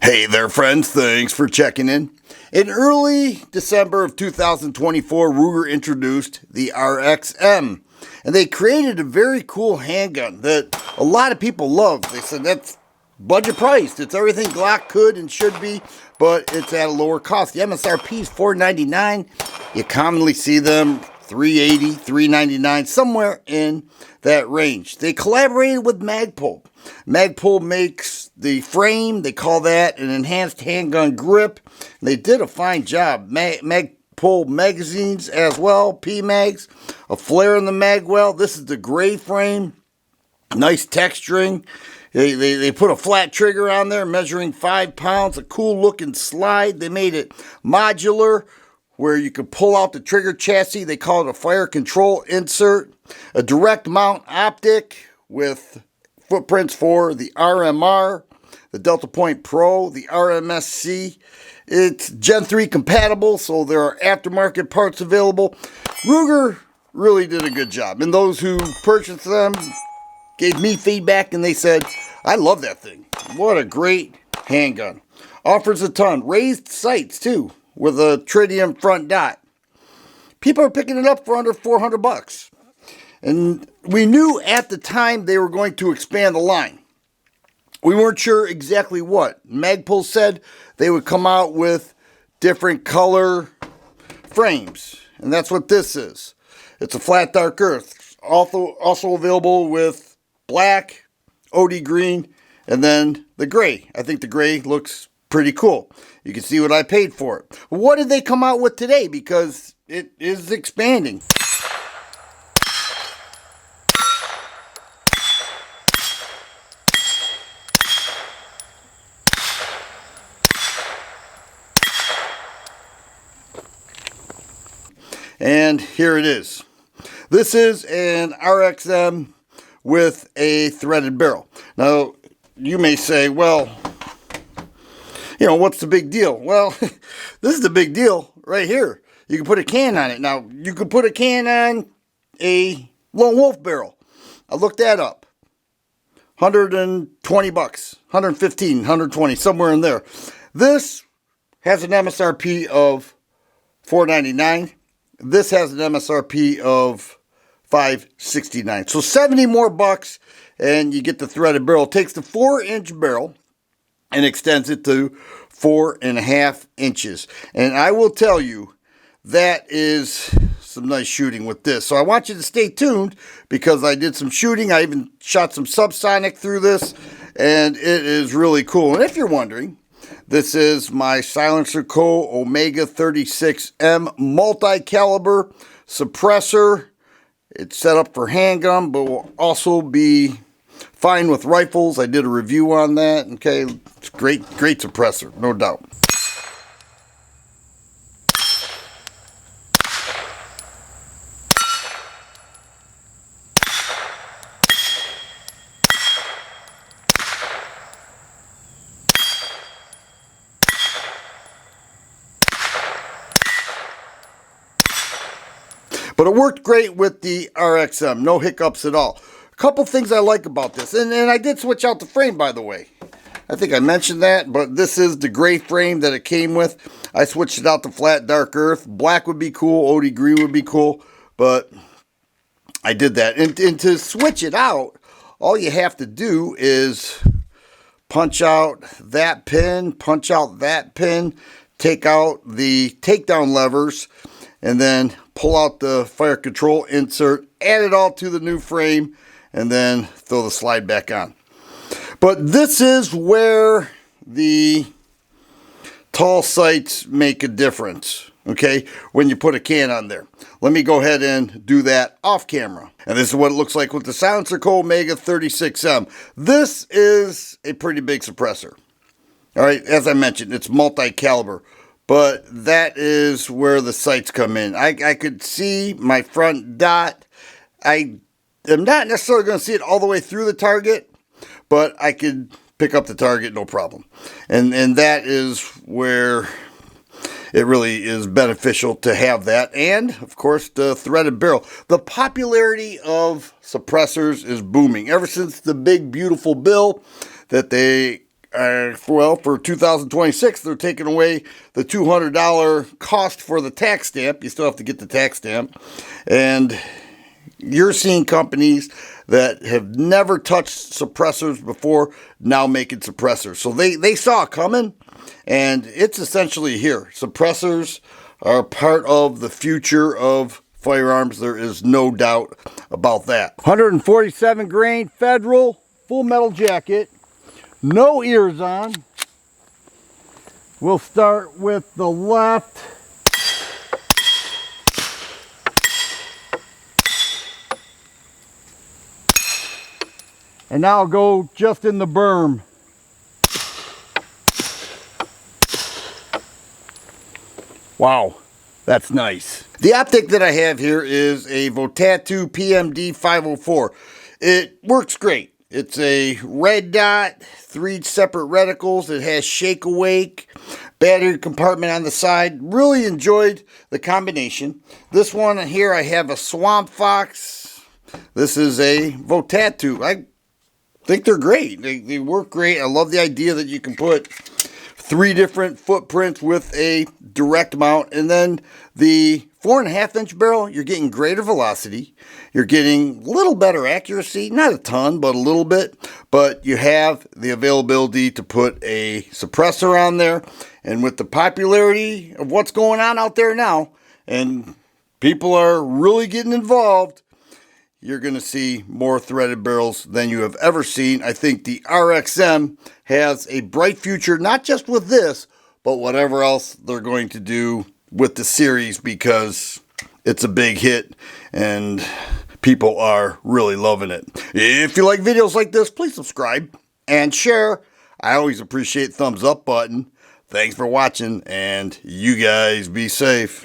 Hey there, friends. Thanks for checking in. In early December of 2024, Ruger introduced the RXM, and they created a very cool handgun that a lot of people love. They said that's budget priced. It's everything Glock could and should be, but it's at a lower cost. The MSRP is $499. You commonly see them $380, $399, somewhere in that range. They collaborated with Magpole. Magpole makes the frame. They call that an enhanced handgun grip. They did a fine job. Magpole magazines as well, P-mags, a flare in the mag well. This is the gray frame. Nice texturing. They put a flat trigger on there measuring 5 pounds. A cool looking slide. They made it modular where you could pull out the trigger chassis. They call it a fire control insert. A direct mount optic with footprints for the RMR, the Delta Point Pro, the RMSC. It's Gen 3 compatible, so there are aftermarket parts available. Ruger really did a good job, and those who purchased them gave me feedback, and they said, I love that thing. What a great handgun. Offers a ton. Raised sights, too, with a tritium front dot. People are picking it up for under $400. And we knew at the time they were going to expand the line. We weren't sure exactly what. Magpole said they would come out with different color frames. And that's what this is. It's a flat dark earth. Also available with black, OD green, and then the gray. I think the gray looks pretty cool. You can see what I paid for it. What did they come out with today? Because it is expanding. And here it is. This is an RXM with a threaded barrel. Now, you may say, well, you know, what's the big deal? Well, this is the big deal right here. You can put a can on it. Now, you could put a can on a Lone Wolf barrel. I looked that up. $120, $115, $120, somewhere in there. This has an MSRP of $499. This has an MSRP of $569. So 70 more bucks, and you get the threaded barrel. It takes the 4-inch barrel and extends it to 4.5 inches. And I will tell you, that is some nice shooting with this. So I want you to stay tuned because I did some shooting. I even shot some subsonic through this, and it is really cool. And if you're wondering, this is my Silencer Co. Omega 36M multi-caliber suppressor. It's set up for handgun, but will also be fine with rifles. I did a review on that. Okay, it's great suppressor, no doubt. But it worked great with the RXM. No hiccups at all. A couple things I like about this. And I did switch out the frame, by the way. I think I mentioned that. But this is the gray frame that it came with. I switched it out to flat dark earth. Black would be cool. OD green would be cool. But I did that. And to switch it out, all you have to do is punch out that pin. Punch out that pin. Take out the takedown levers. And then pull out the fire control insert, add it all to the new frame, and then throw the slide back on. But this is where the tall sights make a difference, okay, when you put a can on there. Let me go ahead and do that off camera. And this is what it looks like with the Silencer Co. Omega 36M. This is a pretty big suppressor. All right, as I mentioned, it's multi-caliber. But that is where the sights come in. I could see my front dot. I am not necessarily going to see it all the way through the target, but I could pick up the target no problem. And that is where it really is beneficial to have that. And, of course, the threaded barrel. The popularity of suppressors is booming. Ever since the big, beautiful bill that they well, for 2026, they're taking away the $200 cost for the tax stamp. You still have to get the tax stamp. And you're seeing companies that have never touched suppressors before now making suppressors. So they saw it coming, and it's essentially here. Suppressors are part of the future of firearms. There is no doubt about that. 147 grain Federal full metal jacket. No ears on. We'll start with the left. And now I'll go just in the berm. Wow, that's nice. The optic that I have here is a Votatu PMD 504. It works great. It's a red dot, 3 separate reticles. It has shake awake, battery compartment on the side. Really enjoyed the combination. This one here, I have a Swamp Fox. This is a Votatu. I think they're great. They work great. I love the idea that you can put 3 different footprints with a direct mount, and then the 4.5-inch barrel, you're getting greater velocity, you're getting a little better accuracy, not a ton, but a little bit, but you have the availability to put a suppressor on there. And with the popularity of what's going on out there now, and people are really getting involved, you're going to see more threaded barrels than you have ever seen. I think the RXM has a bright future, not just with this, but whatever else they're going to do with the series, because it's a big hit and people are really loving it. If you like videos like this, please subscribe and share. I always appreciate thumbs up button. Thanks for watching, and you guys be safe.